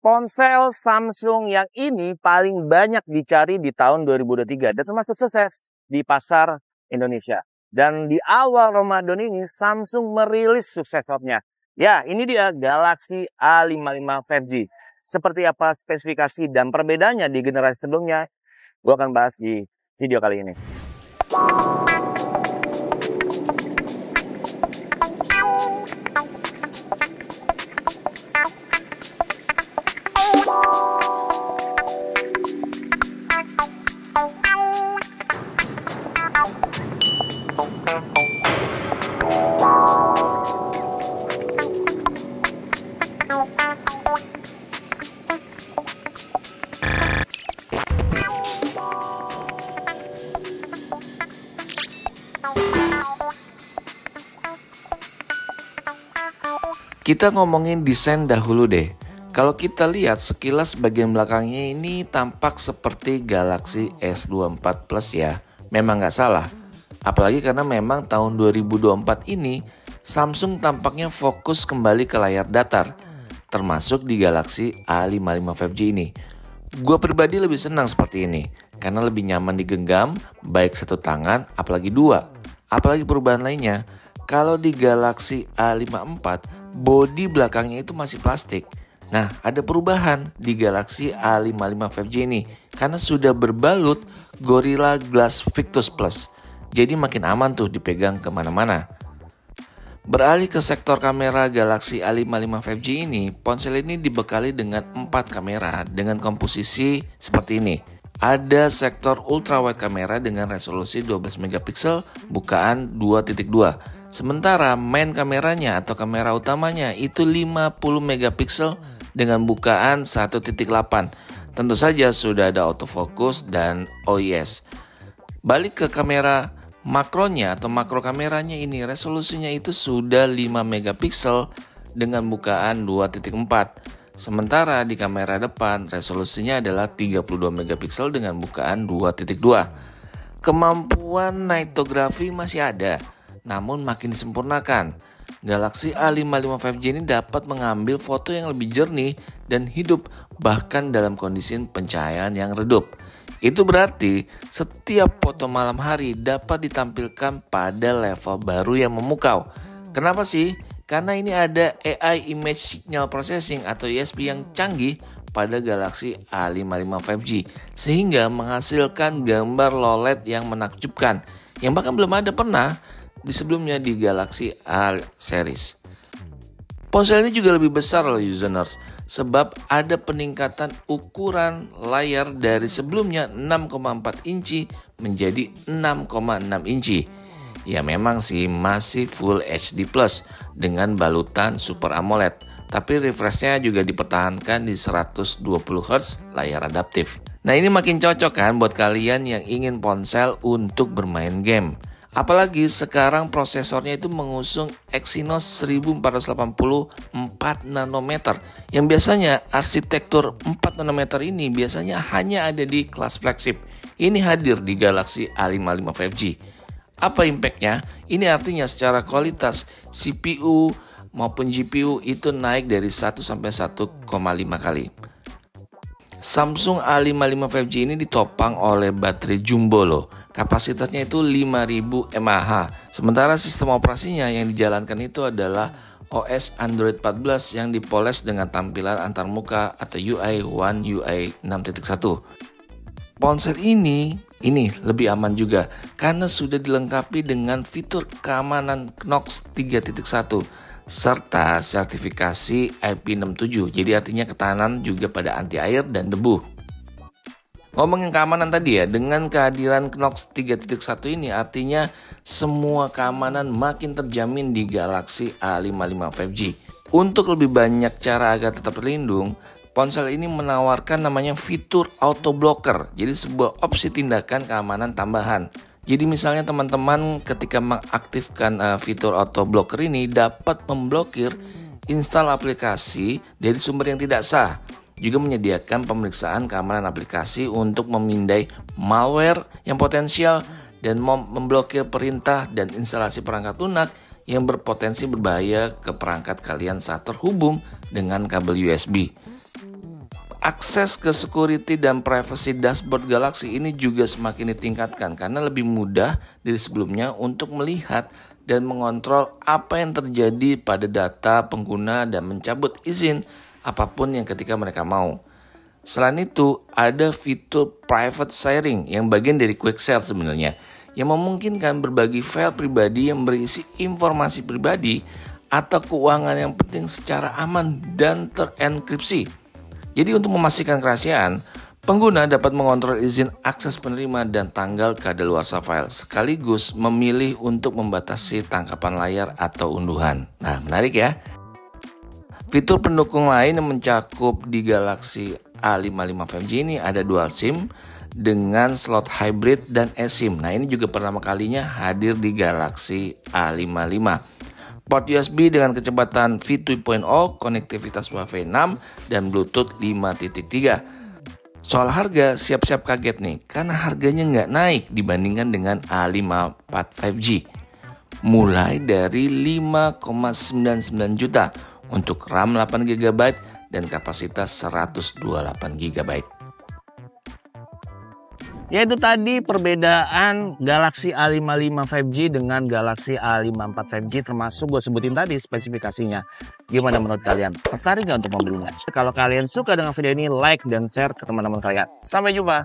Ponsel Samsung yang ini paling banyak dicari di tahun 2023 dan termasuk sukses di pasar Indonesia. Dan di awal Ramadan ini Samsung merilis suksesnya. Ya, ini dia Galaxy A55 5G. Seperti apa spesifikasi dan perbedaannya di generasi sebelumnya, gue akan bahas di video kali ini. Kita ngomongin desain dahulu deh. Kalau kita lihat sekilas bagian belakangnya ini tampak seperti Galaxy S24 Plus ya. Memang nggak salah. Apalagi karena memang tahun 2024 ini Samsung tampaknya fokus kembali ke layar datar. Termasuk di Galaxy A55 5G ini. Gue pribadi lebih senang seperti ini. Karena lebih nyaman digenggam, baik satu tangan apalagi dua. Apalagi perubahan lainnya. Kalau di Galaxy A54 bodi belakangnya itu masih plastik. Nah, ada perubahan di Galaxy A55 5G ini karena sudah berbalut Gorilla Glass Victus Plus. Jadi makin aman tuh dipegang kemana-mana. Beralih ke sektor kamera Galaxy A55 5G ini, ponsel ini dibekali dengan 4 kamera dengan komposisi seperti ini. Ada sektor ultrawide kamera dengan resolusi 12 megapiksel bukaan 2.2. Sementara main kameranya atau kamera utamanya itu 50 megapiksel dengan bukaan 1.8. Tentu saja sudah ada autofocus dan OIS. Balik ke kamera makronya atau makro kameranya ini, resolusinya itu sudah 5 megapiksel dengan bukaan 2.4. Sementara di kamera depan resolusinya adalah 32 megapiksel dengan bukaan 2.2. Kemampuan nightography masih ada, namun makin disempurnakan. Galaxy A55 5G ini dapat mengambil foto yang lebih jernih dan hidup bahkan dalam kondisi pencahayaan yang redup. Itu berarti setiap foto malam hari dapat ditampilkan pada level baru yang memukau. Kenapa sih? Karena ini ada AI Image Signal Processing atau ISP yang canggih pada Galaxy A55 5G sehingga menghasilkan gambar low LED yang menakjubkan yang bahkan belum ada pernah di sebelumnya di Galaxy A series. Ponsel ini juga lebih besar loh users, sebab ada peningkatan ukuran layar dari sebelumnya 6,4 inci menjadi 6,6 inci. Ya memang sih masih Full HD Plus dengan balutan Super AMOLED, tapi refreshnya juga dipertahankan di 120 Hz layar adaptif. Nah ini makin cocok kan buat kalian yang ingin ponsel untuk bermain game. Apalagi sekarang prosesornya itu mengusung Exynos 1480 4 nanometer yang biasanya arsitektur 4 nanometer ini biasanya hanya ada di kelas flagship. Ini hadir di Galaxy A55 5G. Apa impactnya? Ini artinya secara kualitas CPU maupun GPU itu naik dari 1 sampai 1,5 kali. Samsung A55 5G ini ditopang oleh baterai jumbo loh. Kapasitasnya itu 5000 mAh. Sementara sistem operasinya yang dijalankan itu adalah OS Android 14 yang dipoles dengan tampilan antarmuka atau UI 1 UI 6.1. Ponsel ini lebih aman juga karena sudah dilengkapi dengan fitur keamanan Knox 3.1 serta sertifikasi IP67. Jadi artinya ketahanan juga pada anti air dan debu. Ngomongin keamanan tadi ya, dengan kehadiran Knox 3.1 ini artinya semua keamanan makin terjamin di Galaxy A55 5G. Untuk lebih banyak cara agar tetap terlindung, ponsel ini menawarkan namanya fitur auto blocker. Jadi sebuah opsi tindakan keamanan tambahan. Jadi misalnya teman-teman ketika mengaktifkan fitur auto blocker ini dapat memblokir install aplikasi dari sumber yang tidak sah. Juga menyediakan pemeriksaan keamanan aplikasi untuk memindai malware yang potensial dan memblokir perintah dan instalasi perangkat lunak yang berpotensi berbahaya ke perangkat kalian saat terhubung dengan kabel USB. Akses ke security dan privacy dashboard Galaxy ini juga semakin ditingkatkan karena lebih mudah dari sebelumnya untuk melihat dan mengontrol apa yang terjadi pada data pengguna dan mencabut izin apapun yang ketika mereka mau. Selain itu, ada fitur private sharing yang bagian dari Quick Share sebenarnya, yang memungkinkan berbagi file pribadi yang berisi informasi pribadi atau keuangan yang penting secara aman dan terenkripsi. Jadi untuk memastikan kerahasiaan, pengguna dapat mengontrol izin akses penerima dan tanggal kadaluarsa file, sekaligus memilih untuk membatasi tangkapan layar atau unduhan. Nah, menarik ya. Fitur pendukung lain yang mencakup di Galaxy A55 5G ini ada dual SIM dengan slot hybrid dan eSIM. Nah, ini juga pertama kalinya hadir di Galaxy A55. Port USB dengan kecepatan V2.0, konektivitas Wi-Fi 6, dan Bluetooth 5.3. Soal harga, siap-siap kaget nih, karena harganya nggak naik dibandingkan dengan A54 5G. Mulai dari 5,99 juta untuk RAM 8GB dan kapasitas 128 GB. Ya itu tadi perbedaan Galaxy A55 5G dengan Galaxy A54 5G, termasuk gue sebutin tadi spesifikasinya. Gimana menurut kalian? Tertarik gak untuk membelinya? Kalau kalian suka dengan video ini, like dan share ke teman-teman kalian. Sampai jumpa.